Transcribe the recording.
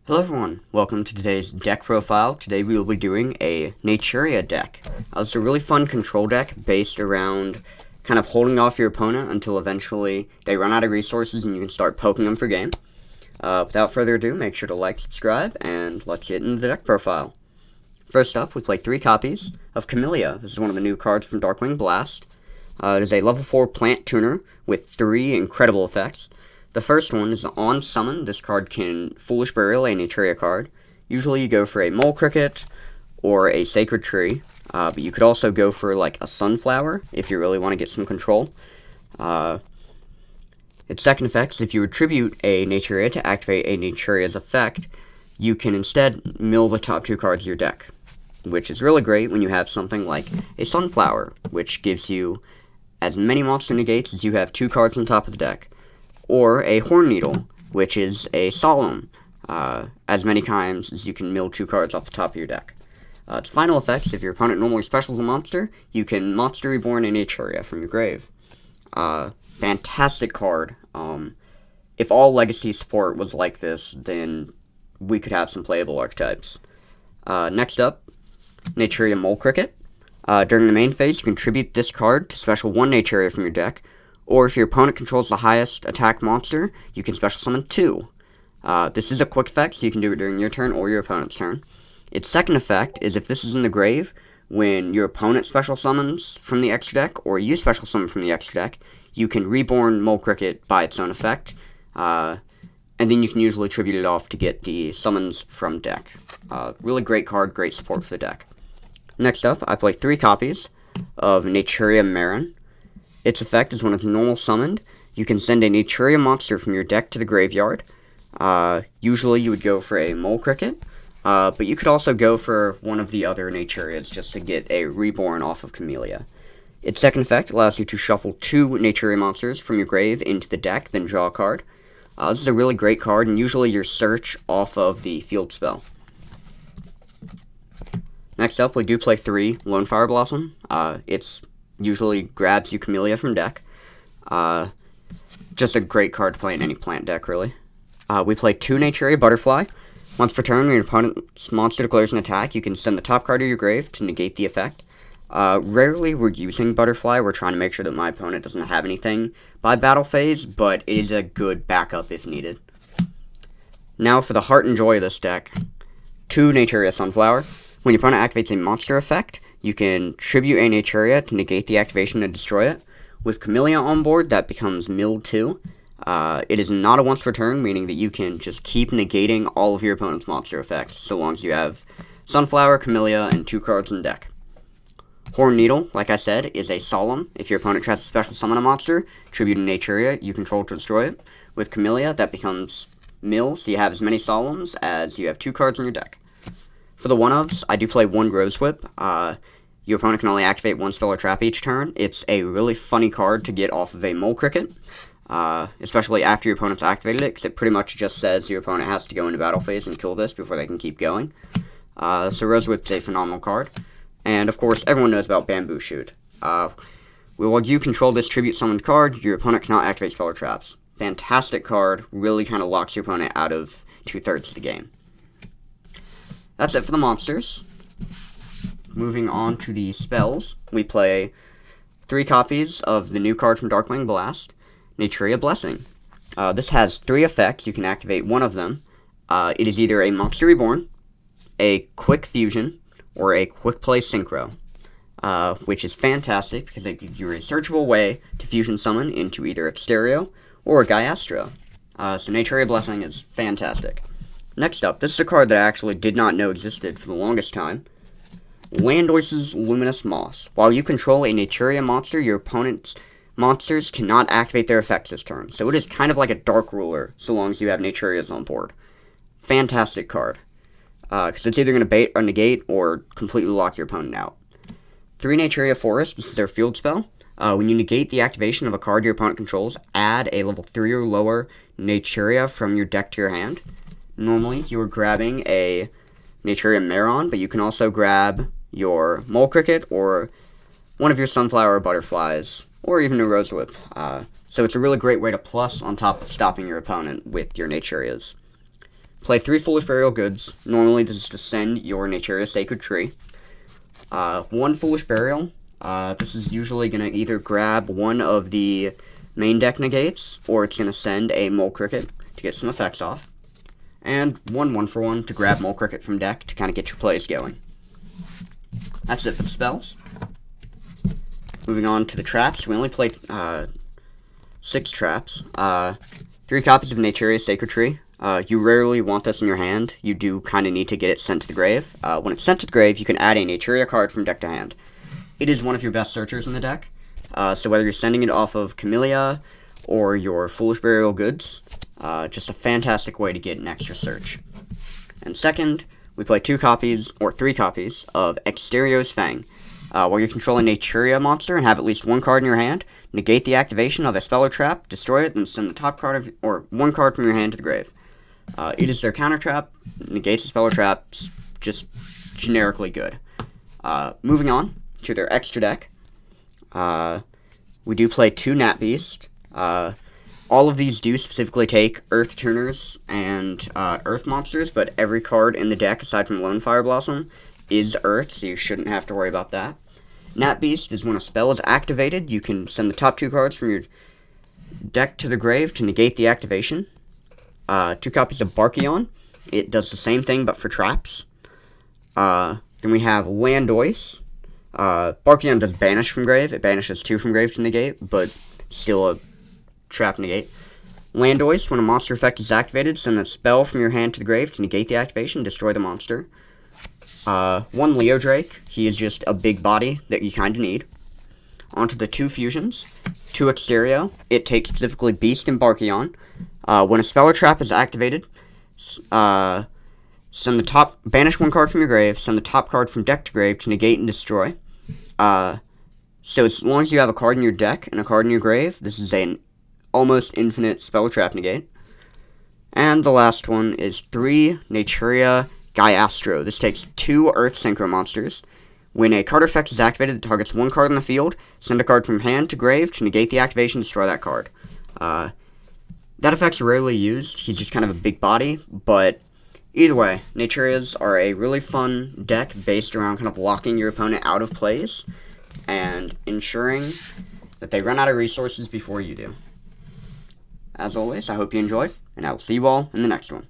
Hello everyone, welcome to today's deck profile. Today we will be doing a Naturia deck. It's a really fun control deck based around kind of holding off your opponent until eventually they run out of resources and you can start poking them for game. Without further ado, make sure to like, subscribe, and let's get into the deck profile. First up, we play 3 copies of Camellia. This is one of the new cards from Darkwing Blast. It is a level 4 plant tuner with 3 incredible effects. The first one is on summon. This card can Foolish Burial, a Naturia card. Usually you go for a Mole Cricket or a Sacred Tree, but you could also go for like a Sunflower if you really want to get some control. Its second effect is if you attribute a Naturia to activate a Naturia's effect, you can instead mill the top 2 cards of your deck, which is really great when you have something like a Sunflower, which gives you as many monster negates as you have 2 cards on top of the deck. Or a Horn Needle, which is a Solemn, as many times as you can mill 2 cards off the top of your deck. Its final effects, if your opponent normally specials a monster, you can Monster Reborn a Naturia from your grave. Fantastic card. If all Legacy support was like this, then we could have some playable archetypes. Next up, Naturia Mole Cricket. During the main phase, you contribute this card to special 1 Naturia from your deck, or if your opponent controls the highest attack monster, you can special summon 2. This is a quick effect, so you can do it during your turn or your opponent's turn. Its second effect is if this is in the grave, when your opponent special summons from the extra deck, or you special summon from the extra deck, you can Reborn Mole Cricket by its own effect, and then you can usually tribute it off to get the summons from deck. Really great card, great support for the deck. Next up, I play 3 copies of Naturia Marin. Its effect is when it's normal summoned, you can send a Naturia monster from your deck to the graveyard. Usually you would go for a Mole Cricket, but you could also go for one of the other Naturias just to get a Reborn off of Camellia. Its second effect allows you to shuffle 2 Naturia monsters from your grave into the deck, then draw a card. This is a really great card, and usually your search off of the field spell. Next up, we do play 3 Lone Fire Blossom. It's usually grabs you Camellia from deck. Just a great card to play in any plant deck, really. We play 2 Naturia Butterfly. Once per turn, when your opponent's monster declares an attack, you can send the top card of your grave to negate the effect. Rarely we're using Butterfly. We're trying to make sure that my opponent doesn't have anything by battle phase, but it is a good backup if needed. Now for the heart and joy of this deck. 2 Naturia Sunflower. When your opponent activates a monster effect, you can tribute a Naturia to negate the activation and destroy it. With Camellia on board, that becomes milled 2. It is not a once per turn, meaning that you can just keep negating all of your opponent's monster effects, so long as you have Sunflower, Camellia, and 2 cards in deck. Horn Needle, like I said, is a Solemn. If your opponent tries to special summon a monster, tribute a Naturia you control to destroy it. With Camellia, that becomes mill, so you have as many Solemns as you have 2 cards in your deck. For the one-ofs, I do play 1 Rose Whip. Your opponent can only activate 1 spell or trap each turn. It's a really funny card to get off of a Mole Cricket, especially after your opponent's activated it, because it pretty much just says your opponent has to go into battle phase and kill this before they can keep going. So Rose Whip's a phenomenal card. And, of course, everyone knows about Bamboo Shoot. While you control this tribute summoned card, your opponent cannot activate spell or traps. Fantastic card, really kind of locks your opponent out of 2/3 of the game. That's it for the monsters. Moving on to the spells, we play 3 copies of the new card from Darkwing Blast, Naturia Blessing. This has 3 effects. You can activate one of them. It is either a Monster Reborn, a Quick Fusion, or a Quick Play Synchro, which is fantastic because it gives you a searchable way to fusion summon into either Exterio or Gaiastro. So Naturia Blessing is fantastic. Next up, this is a card that I actually did not know existed for the longest time. Landoise's Luminous Moss. While you control a Naturia monster, your opponent's monsters cannot activate their effects this turn. So it is kind of like a Dark Ruler, so long as you have Naturias on board. Fantastic card. Because it's either going to bait or negate, or completely lock your opponent out. 3 Naturia Forest. This is their field spell. When you negate the activation of a card your opponent controls, add a level 3 or lower Naturia from your deck to your hand. Normally, you are grabbing a Naturia Maron, but you can also grab your Mole Cricket or one of your Sunflower Butterflies, or even a Rose Whip. So it's a really great way to plus on top of stopping your opponent with your Naturias. Play 3 Foolish Burial Goods. Normally, this is to send your Naturia Sacred Tree. 1 Foolish Burial. This is usually going to either grab one of the main deck negates, or it's going to send a Mole Cricket to get some effects off. And 1 for 1 to grab Mole Cricket from deck to kind of get your plays going. That's it for the spells. Moving on to the traps. We only played 6 traps. 3 copies of Naturia Sacred Tree. You rarely want this in your hand. You do kind of need to get it sent to the grave. When it's sent to the grave, you can add a Naturia card from deck to hand. It is one of your best searchers in the deck. So whether you're sending it off of Camellia or your Foolish Burial Goods, just a fantastic way to get an extra search. And second, we play 3 copies of Exterio's Fang. While you're controlling a Naturia monster and have at least 1 card in your hand, negate the activation of a spell or trap, destroy it, then send the top card or 1 card from your hand to the grave. It is their counter trap, negates the spell or trap, just generically good. Moving on to their extra deck, we do play 2 Nat Beast. All of these do specifically take Earth Tuners and Earth monsters, but every card in the deck, aside from Lone Fire Blossom, is Earth, so you shouldn't have to worry about that. Nat Beast is when a spell is activated, you can send the top 2 cards from your deck to the grave to negate the activation. 2 copies of Barkion. It does the same thing, but for traps. Then we have Landoise. Barkion does banish from grave. It banishes 2 from grave to negate, but still a trap negate. Landoise, when a monster effect is activated, send a spell from your hand to the grave to negate the activation, destroy the monster. 1 Leo Drake. He is just a big body that you kind of need. Onto the 2 fusions. 2 Exterio. It takes specifically Beast and Barkion. When a spell or trap is activated, banish 1 card from your grave, send the top card from deck to grave to negate and destroy. So as long as you have a card in your deck and a card in your grave, this is an almost infinite spell or trap negate. And the last one is 3 Naturia Gaiastro. This takes 2 Earth Synchro monsters. When a card effect is activated that targets 1 card on the field, send a card from hand to grave to negate the activation and destroy that card. That effect's rarely used. He's just kind of a big body, but either way, Naturias are a really fun deck based around kind of locking your opponent out of plays and ensuring that they run out of resources before you do. As always, I hope you enjoyed, and I will see you all in the next one.